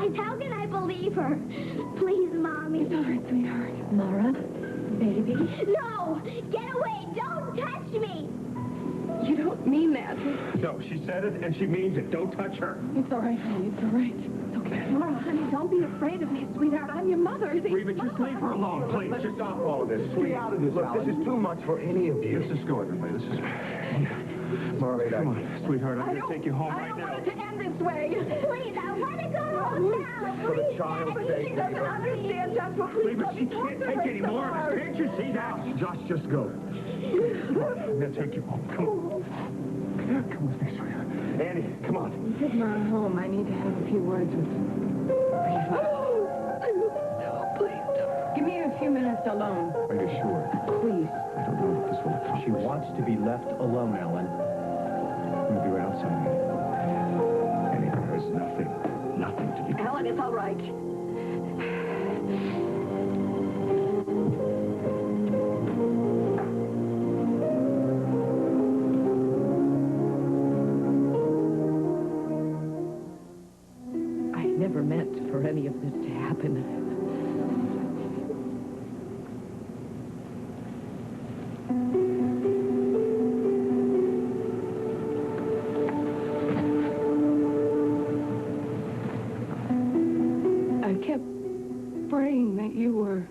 lies. How can I believe her? Please, Mommy. It's all right, sweetheart. Marah, baby. No! Get away! Don't touch me! You don't mean that. No, she said it, and she means it. Don't touch her. It's all right, honey. It's all right. It's okay. Marah, honey, don't be afraid of me, sweetheart. I'm your mother. Reva, just leave her alone, please. Let's stop all of this. Stay out of this, Look, this is too much for any of you. Let's just go, everybody. This is... Marley, come on, sweetheart. I'm going to take you home right now. I don't want it to end this way. Please, I want to go now. For the child's sake, She doesn't understand, Joshua. Please, Reva, she can't take any more of this. Can't you see that? Josh, just go. Come on, I'm going to take you home. Come on. Come with me, sweetheart. Annie, come on. Take Marah home. I need to have a few words with Reva. No, please don't. Give me a few minutes alone. Are you sure? Please. I don't know if this will accomplish. She wants to be left alone, Ellen. I'm going to be right outside. Annie, there's nothing to be done. Ellen, it's all right. I never meant for any of this to happen. I kept praying that you were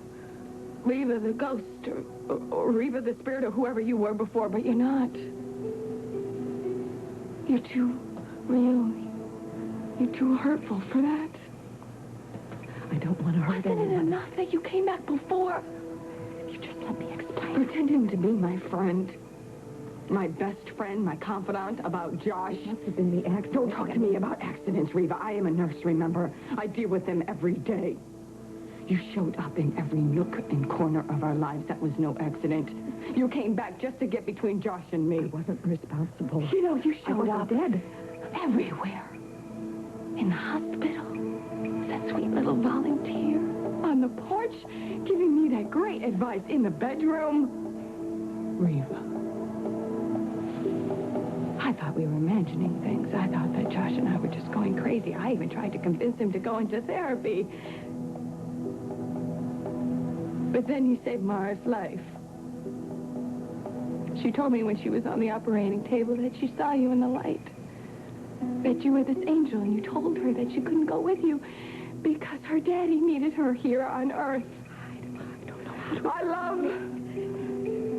Reva the ghost or Reva the spirit or whoever you were before, but you're not. You're too real. You're too hurtful for that. I don't want to hurt anyone. Wasn't it enough that you came back before? You just let me explain. Pretending to be my friend. My best friend, my confidant about Josh. Must have been the accident. Don't talk to me about accidents, Reva. I am a nurse, remember? I deal with them every day. You showed up in every nook and corner of our lives. That was no accident. You came back just to get between Josh and me. I wasn't responsible. You know, you showed up dead everywhere. In the hospital. That sweet little volunteer. On the porch, giving me that great advice in the bedroom. Reva. I thought we were imagining things. I thought that Josh and I were just going crazy. I even tried to convince him to go into therapy. But then you saved Marah's life. She told me when she was on the operating table that she saw you in the light. That you were this angel, and you told her that she couldn't go with you because her daddy needed her here on Earth. I don't know how to... I love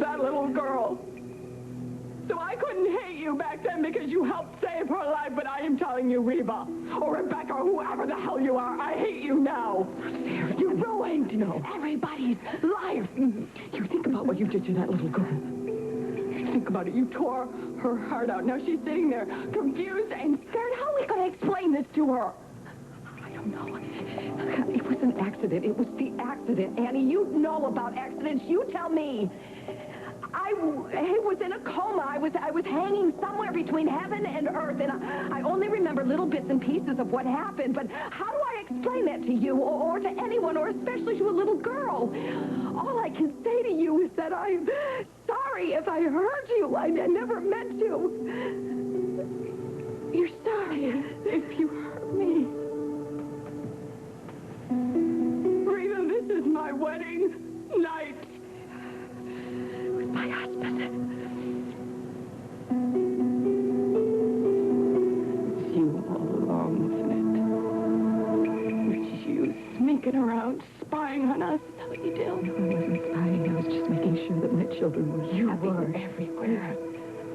that little girl. So I couldn't hate you back then because you helped save her life, but I am telling you, Reva, or Rebecca, or whoever the hell you are, I hate you now. You ruined everybody's life. You think about what you did to that little girl. You think about it. You tore her heart out. Now she's sitting there confused and scared. How are we going to explain this to her? I don't know. It was an accident. It was the accident, Annie. You know about accidents. You tell me. I was in a coma. I was hanging somewhere between heaven and earth, and I only remember little bits and pieces of what happened. But how do I explain that to you, or to anyone, or especially to a little girl? All I can say to you is that I'm sorry if I hurt you. I never meant to. You're sorry if you hurt me. Reva, this is my wedding night. My husband. It's you all along, isn't it? It's you sneaking around, spying on us. Is that what you do? No, I wasn't spying. I was just making sure that my children were happy. You were everywhere.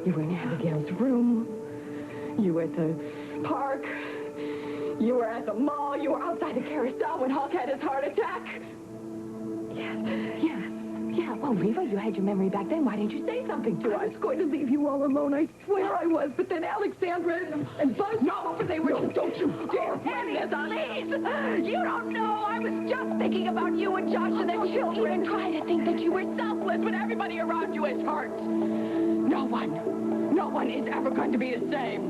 You were in Abigail's room. You were at the park. You were at the mall. You were outside the carousel when Hulk had his heart attack. Yes. Yeah, well, Reva, you had your memory back then. Why didn't you say something to us? I was going to leave you all alone. I swear I was. But then Alexandra and Buzz... No, they were... No, don't you dare blame this on me. Please. You don't know. I was just thinking about you and Josh and the children. Even trying to think that you were selfless, but everybody around you is hurt. No one is ever going to be the same.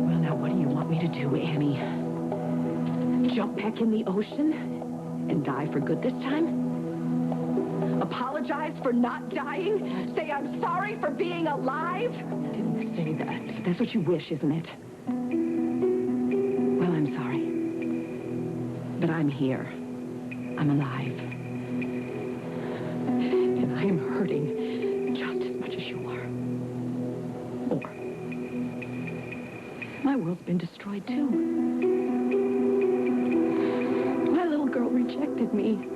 Well, now, what do you want me to do, Annie? Jump back in the ocean and die for good this time? Apologize for not dying? Say I'm sorry for being alive? I didn't say that. That's what you wish, isn't it? Well, I'm I'm here. I'm alive. And I am hurting just as much as you are. More. My world's been destroyed, too. My little girl rejected me.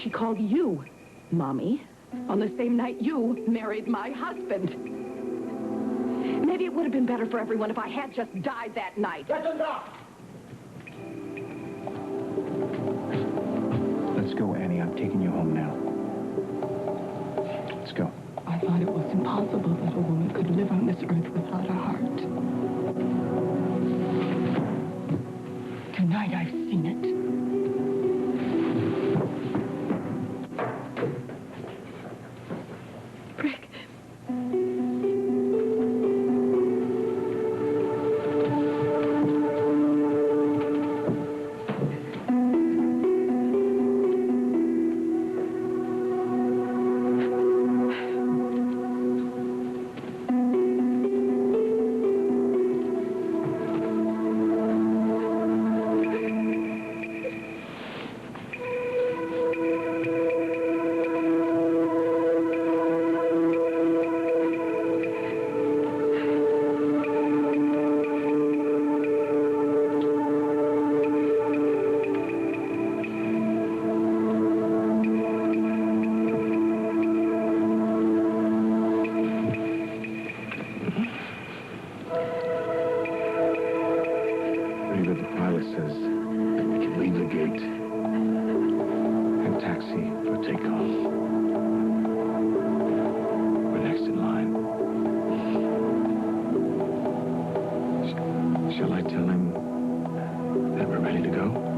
She called you Mommy on the same night you married my husband. Maybe it would have been better for everyone if I had just died that night. That's enough! Let's go, Annie. I'm taking you home now. Let's go. I thought it was impossible that a woman could live on this earth without a heart. Tonight I've seen it. Rick. Reva, the pilot says we can leave the gate and taxi for takeoff. We're next in line. Shall I tell him that we're ready to go?